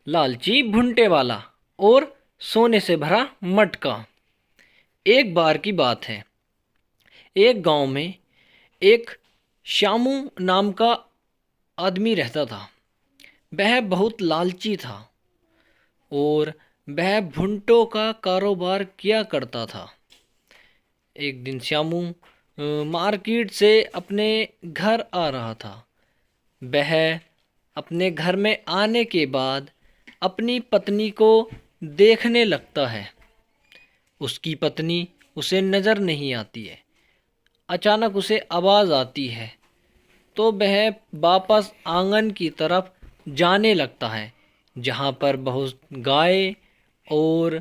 लालची भुंटे वाला और सोने से भरा मटका। एक बार की बात है, एक गांव में एक श्यामू नाम का आदमी रहता था। वह बहुत लालची था और वह भुंटों का कारोबार किया करता था। एक दिन श्यामू मार्केट से अपने घर आ रहा था। वह अपने घर में आने के बाद अपनी पत्नी को देखने लगता है। उसकी पत्नी उसे नज़र नहीं आती है। अचानक उसे आवाज़ आती है तो वह वापस आंगन की तरफ जाने लगता है, जहाँ पर बहुत गाय और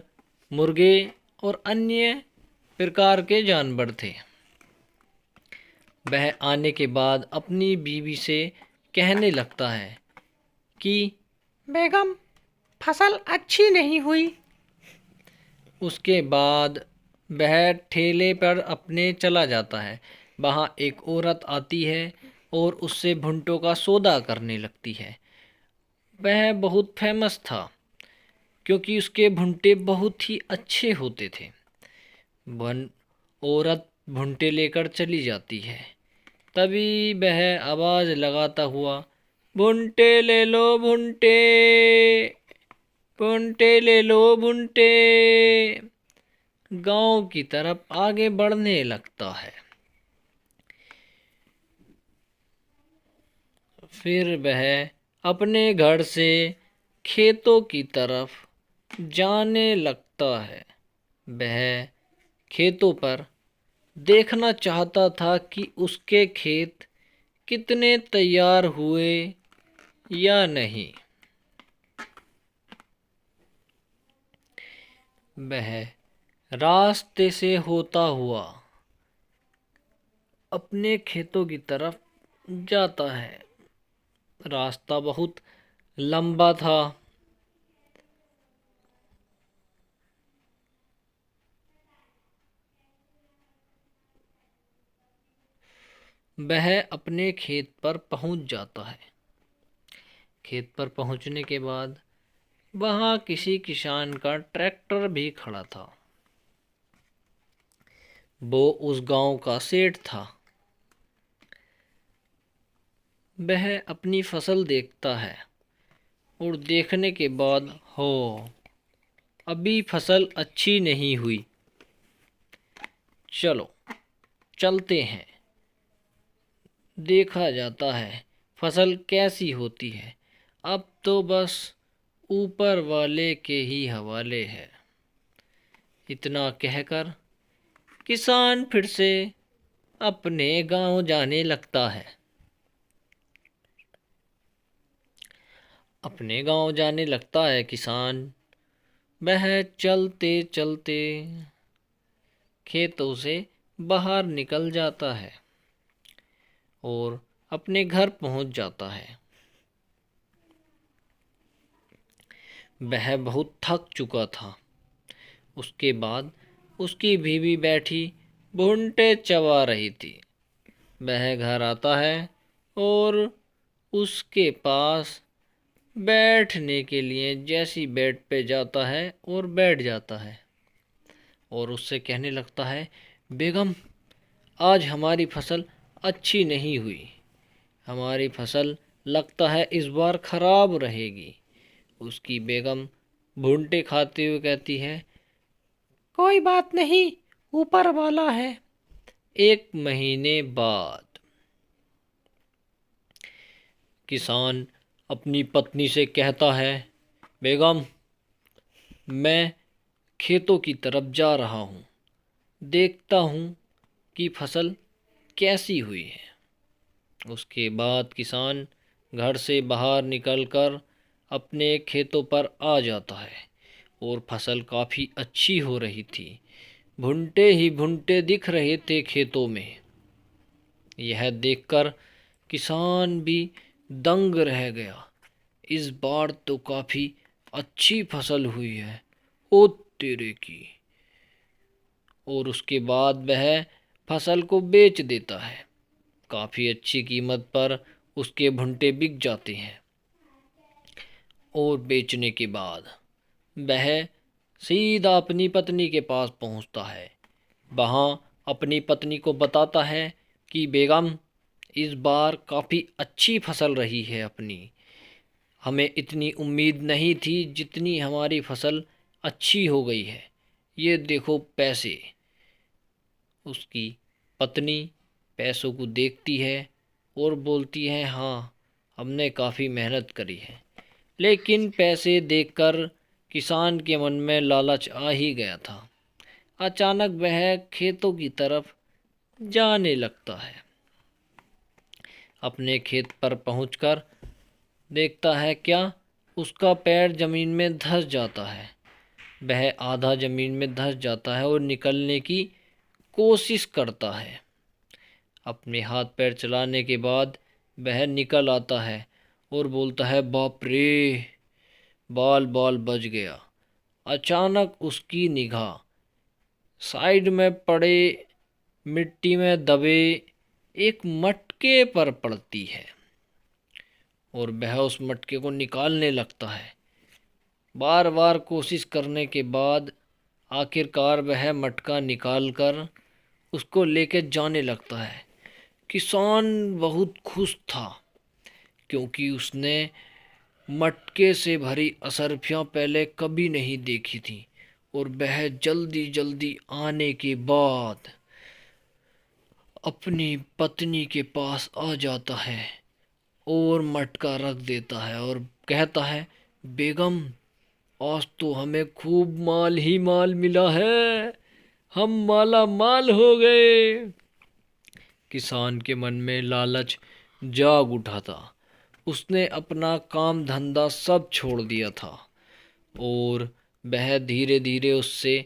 मुर्गे और अन्य प्रकार के जानवर थे। वह आने के बाद अपनी बीवी से कहने लगता है कि बेगम, फसल अच्छी नहीं हुई। उसके बाद वह ठेले पर अपने चला जाता है। वहाँ एक औरत आती है और उससे भुंटों का सौदा करने लगती है। वह बहुत फेमस था क्योंकि उसके भुंटे बहुत ही अच्छे होते थे। वन औरत भुंटे लेकर चली जाती है। तभी वह आवाज़ लगाता हुआ, भुंटे ले लो भुंटे, भुंटे ले लो भुंटे, गांव की तरफ आगे बढ़ने लगता है। फिर वह अपने घर से खेतों की तरफ जाने लगता है। वह खेतों पर देखना चाहता था कि उसके खेत कितने तैयार हुए या नहीं। वह रास्ते से होता हुआ अपने खेतों की तरफ जाता है। रास्ता बहुत लंबा था। वह अपने खेत पर पहुंच जाता है। खेत पर पहुंचने के बाद वहां किसी किसान का ट्रैक्टर भी खड़ा था। वो उस गांव का सेठ था। वह अपनी फसल देखता है और देखने के बाद, हो, अभी फसल अच्छी नहीं हुई, चलो चलते हैं, देखा जाता है फसल कैसी होती है। अब तो बस ऊपर वाले के ही हवाले है। इतना कहकर किसान फिर से अपने गांव जाने लगता है। अपने गांव जाने लगता है किसान। वह चलते चलते खेतों से बाहर निकल जाता है और अपने घर पहुंच जाता है। वह बहुत थक चुका था। उसके बाद उसकी बीवी बैठी भुंटे चबा रही थी। वह घर आता है और उसके पास बैठने के लिए जैसी बेड पे जाता है और बैठ जाता है और उससे कहने लगता है, बेगम, आज हमारी फसल अच्छी नहीं हुई। हमारी फसल लगता है इस बार खराब रहेगी। उसकी बेगम भुंटे खाते हुए कहती है, कोई बात नहीं, ऊपर वाला है। एक महीने बाद किसान अपनी पत्नी से कहता है, बेगम, मैं खेतों की तरफ जा रहा हूँ, देखता हूँ कि फसल कैसी हुई है। उसके बाद किसान घर से बाहर निकलकर अपने खेतों पर आ जाता है और फसल काफ़ी अच्छी हो रही थी। भुंटे ही भुंटे दिख रहे थे खेतों में। यह देखकर किसान भी दंग रह गया। इस बार तो काफ़ी अच्छी फसल हुई है, ओ तेरे की। और उसके बाद वह फसल को बेच देता है। काफ़ी अच्छी कीमत पर उसके भुंटे बिक जाते हैं और बेचने के बाद वह सीधा अपनी पत्नी के पास पहुंचता है। वहाँ अपनी पत्नी को बताता है कि बेगम, इस बार काफ़ी अच्छी फसल रही है अपनी। हमें इतनी उम्मीद नहीं थी जितनी हमारी फसल अच्छी हो गई है। ये देखो पैसे। उसकी पत्नी पैसों को देखती है और बोलती है, हाँ, हमने काफ़ी मेहनत करी है। लेकिन पैसे देखकर किसान के मन में लालच आ ही गया था। अचानक वह खेतों की तरफ जाने लगता है। अपने खेत पर पहुंचकर देखता है क्या, उसका पैर ज़मीन में धंस जाता है। वह आधा ज़मीन में धंस जाता है और निकलने की कोशिश करता है। अपने हाथ पैर चलाने के बाद वह निकल आता है और बोलता है, बाप रे, बाल बाल बच गया। अचानक उसकी निगाह साइड में पड़े मिट्टी में दबे एक मटके पर पड़ती है और वह उस मटके को निकालने लगता है। बार बार कोशिश करने के बाद आखिरकार वह मटका निकालकर उसको लेके जाने लगता है। किसान बहुत खुश था क्योंकि उसने मटके से भरी असरफियाँ पहले कभी नहीं देखी थी और वह जल्दी जल्दी आने के बाद अपनी पत्नी के पास आ जाता है और मटका रख देता है और कहता है, बेगम, आज तो हमें खूब माल ही माल मिला है, हम माला माल हो गए। किसान के मन में लालच जाग उठा था। उसने अपना काम धंधा सब छोड़ दिया था और वह धीरे धीरे उससे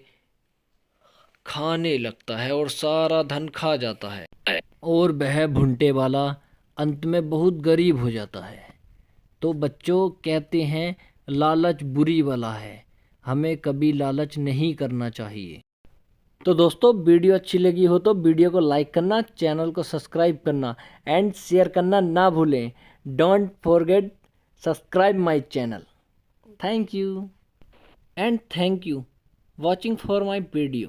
खाने लगता है और सारा धन खा जाता है और वह भुंटे वाला अंत में बहुत गरीब हो जाता है। तो बच्चों, कहते हैं लालच बुरी बला है, हमें कभी लालच नहीं करना चाहिए। तो दोस्तों, वीडियो अच्छी लगी हो तो वीडियो को लाइक करना, चैनल को सब्सक्राइब करना एंड शेयर करना ना भूलें। Don't forget subscribe my channel. Thank you watching for my video.